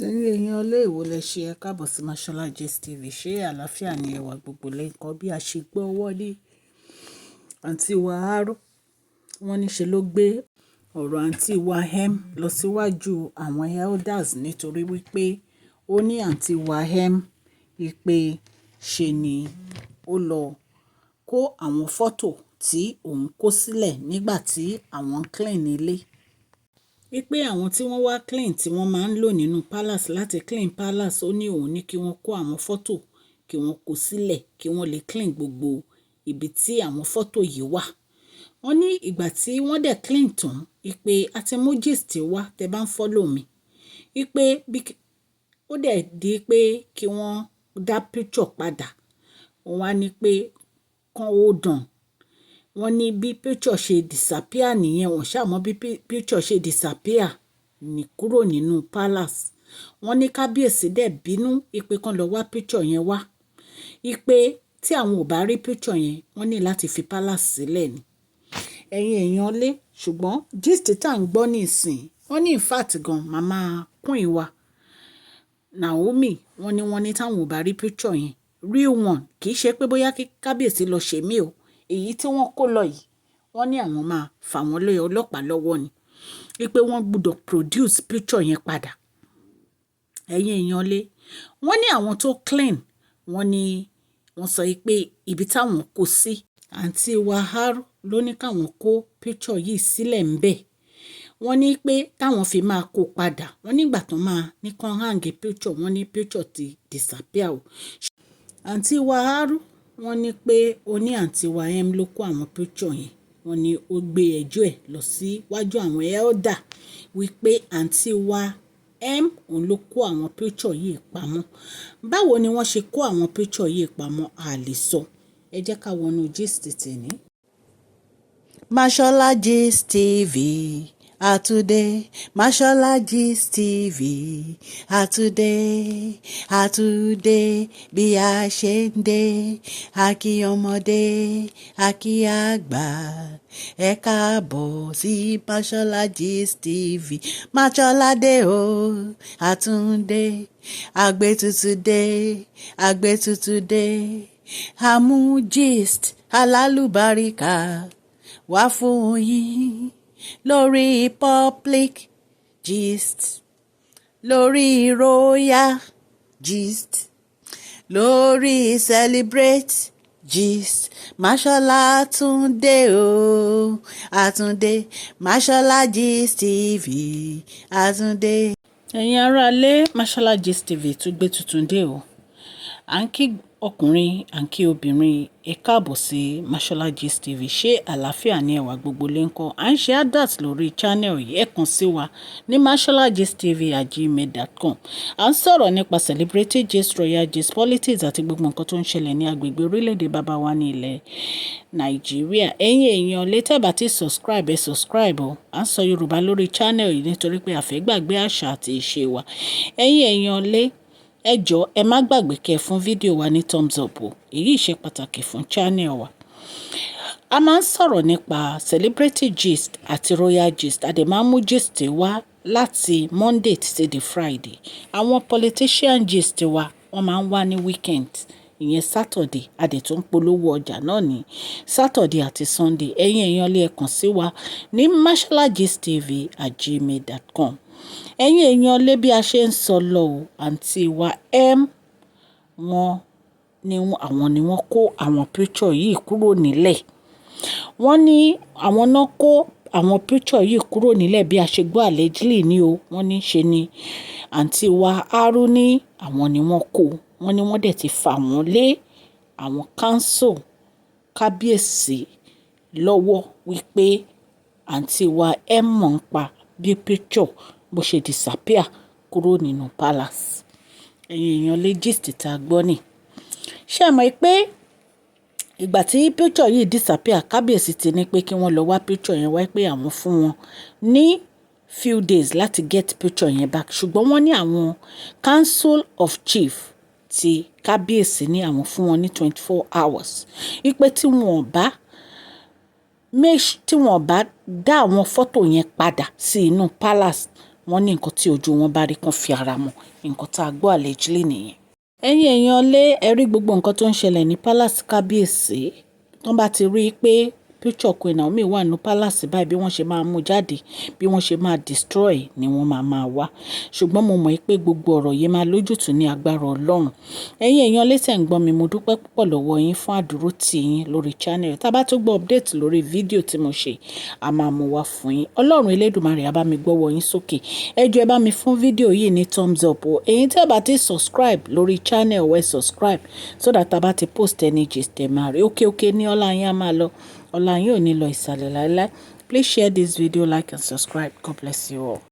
Ẹ̀yin èèyàn ilé ìwò lẹ ṣe ẹ káàbọ̀ sí Mashola Gist TV. Ṣé àlàáfíà ni ẹwà gbogbo lẹ́ǹkan bí a ṣe gbọ́ ọwọ́ ní àǹtí wa Aro. Wọ́n ní ṣe ló gbé ọ̀rọ̀ àǹtí wa lọ síwájú àwọn elders nítorí wípé ó ní àǹtí wa wípé ṣe ni ó lọ kó àwọn fọ́tò tí òun kó sílẹ̀ nígbà tí àwọn clean ilé. Wípé àwọn tí wọ́n wá clean tí wọ́n máa ń lò nínú palace láti clean palace, ó ní òun ní kí wọ́n kó àwọn fọ́tò kí wọ́n kó sílẹ̀ kí wọ́n lè clean gbogbo ibi tí àwọn fọ́tò yìí wà. Wọ́n ní ìgbà tí wọ́n dẹ̀ clean tán, wípé àti mú gist wá tẹ́ bá ń follow mi. Wípé ó dẹ̀ di pé kí wọ́n dá picture padà. Wọ́n wá ní pé kán hold on. Wọ́n ní bí picture ṣe disappear nìyẹn, wọ́n ṣàmọ́ bí picture ṣe disappear ní kúrò nínú palace. Wọ́n ní kábíyèsí dẹ̀ bínú ipe kan lọ wá picture yẹn wá. Ipe tí àwọn ò bá rí picture yẹn, wọ́n ní láti fi palace sílẹ̀ ni. Ẹ̀yin èèyàn lé, ṣùgbọ́n gist tá à ń gbọ́ nísìn, wọ́n ní in fact gan màmá queen wa NAOMI, wọ́n ní táwọn ò bá rí picture yẹn, real one, kì í ṣe pé bóyá kí kábíyèsí lọ ṣe mí o. Èyí tí wọ́n kó lọ yìí, wọ́n ní àwọn máa fà wọ́n lé ọlọ́pàá lọ́wọ́ ni. Wípé wọ́n gbọ́dọ̀ produce picture yẹn padà. Ẹ̀yin èèyàn lé, wọ́n ní àwọn tó clean, wọ́n sọ pé ibi táwọn kó sí, àǹtí wa Aro ló ní káwọn kó picture yìí sílẹ̀ ń bẹ̀. Wọ́n ní pé táwọn fi máa kó padà, wọ́n nígbà tó máa ní kán hang picture, wọ́n ní picture ti disappear o. Àǹtí wa Aro, wọ́n ní pé ó ní àǹtí wa ló kó àwọn picture yẹn. Wọ́n ní ó gbé ẹjọ́ ẹ̀ lọ síwájú àwọn elder wípé àǹtí wa òun ló kó àwọn picture yìí pamọ́. Báwo ni wọ́n ṣe kó àwọn picture yìí pamọ́ a lè sọ. Ẹ jẹ́ ká wọnú gist tèmi. Mashola Gist TV. Àtúndé, Mashola Gist TV. Àtúndé bí a ṣe ń dé, a kí ọmọdé, a kí àgbà. Ẹ káàbọ̀ sí Mashola Gist TV. Mashola dé o, Àtúndé, àgbé tuntun dé. Àmú gist alálùbáríkà wá fún yín lórí public gist, lórí royal gist, lórí celebrate gist. Mashola Àtúndé o, Àtúndé, Mashola Gist TV, Àtúndé. Ẹ̀yin aráalé, Mashola Gist TV tún gbé tuntun dé o. À ń kí ọkùnrin, à ń kí obìnrin, ẹ káàbọ̀ sí Mashola Gist TV. Ṣé àlàáfíà ni ẹwà gbogbo lè ń kọ́? À ń ṣe advert lórí channel yìí, ẹ kàn sí wa ní masholagist.tv@gmail.com. À ń sọ̀rọ̀ nípa celebrity gist, royal gist, politics àti gbogbo nǹkan tó ń ṣẹlẹ̀ ní agbègbè orílẹ̀-èdè bàbá wa ní ilẹ̀ Nàìjíríà. Ẹ̀yin èèyàn lè tẹ́ bá ti subscribe, ẹ subscribe o. À ń sọ Yorùbá lórí channel yìí nítorí pé a fẹ́ gbàgbé àṣà àti ìṣe wa. Ẹ̀yin èèyàn lè, ẹ jọ̀ọ́ ẹ má gbàgbé kẹ́ fún fídíò wa ní thumbs up o. Èyí ṣe pàtàkì fún channel wa. A máa ń sọ̀rọ̀ nípa celebrity gist àti royal gist. A dẹ̀ máa ń mú gist wá láti Monday títí di Friday. Àwọn politician gist wa wọ́n máa ń wá ní weekend, ìyẹn Saturday. A dẹ̀ tún polówó ọjà náà ní Saturday àti Sunday. Ẹ̀yin èèyàn lè kàn sí wa ní masholagist.tv@gmail.com. Ẹ̀yin èèyàn lé bí a ṣe ń sọ lọ o, àǹtí wa àwọn ni wọ́n kó àwọn picture yìí kúrò nílẹ̀. Wọ́n ní àwọn náà kó àwọn picture yìí kúrò nílẹ̀ bí a ṣe gbọ́ allegedly ni o. Wọ́n ní ṣe ni àǹtí wa Aro ní àwọn ni wọ́n kó. Wọ́n ní wọ́n dẹ̀ ti fà wọ́n lé àwọn council kábíyèsí lọ́wọ́ wípé àǹtí wa mọ̀ ń pa bí picture bó ṣe disappear kúrò nínú palace. Ẹ̀yin èèyàn lè gist tá a gbọ́ ni. Ṣé ẹ mọ̀ pé ìgbà tí picture yìí disappear, kábíyèsí ti ní pé kí wọ́n lọ wá picture yẹn wá, pé àwọn fún wọn ní few days láti get picture yẹn back. Ṣùgbọ́n wọ́n ní àwọn council of chief ti kábíyèsí ní àwọn fún wọn ní 24 hours. Wípé tí wọ́n bá dá àwọn fọ́tò yẹn padà sí inú palace, wọ́n ní nǹkan tí ojú wọn bá rí kan fi ara mọ̀, nǹkan tá a gbọ́ allegedly nìyẹn. Ẹ̀yin èèyàn lé ẹ̀rí gbogbo nǹkan tó ń ṣẹlẹ̀ ní palace kábíyèsí tó bá ti rí i pé picture Queen Naomi wà ní palace báyìí bí wọ́n ṣe máa mú jáde bí wọ́n ṣe máa destroy ni wọ́n máa wá ṣùgbọ́n mo mọ̀ pé gbogbo ọ̀rọ̀ yìí máa lójútùú ní agbára Ọlọ́run. Ẹ̀yin èèyàn létẹ̀ ń gbọ́ mi, mo dúpẹ́ púpọ̀ lọ́wọ́ yín fún àdúró tì yín lórí channel. Tá bá tó gbọ́ update lórí fídíò tí mo ṣe a máa mú wá fún yín. Ọlọ́run Elédùmarè á bá mi gbọ́wọ́ yín sókè. Ẹ jọ̀ọ́ ẹ bá mi fún fídíò yìí ní thumbs up o. Ẹ̀yin tí ẹ bá ti subscribe lórí channel ẹ subscribe so that tá bá ti post any gist ẹ máa rí. Òkè ní ọlá yín á máa lọ. Ọlá yín ò ní lọ ìsàlẹ̀ láéláé. Please share this video, like and subscribe. God bless you all.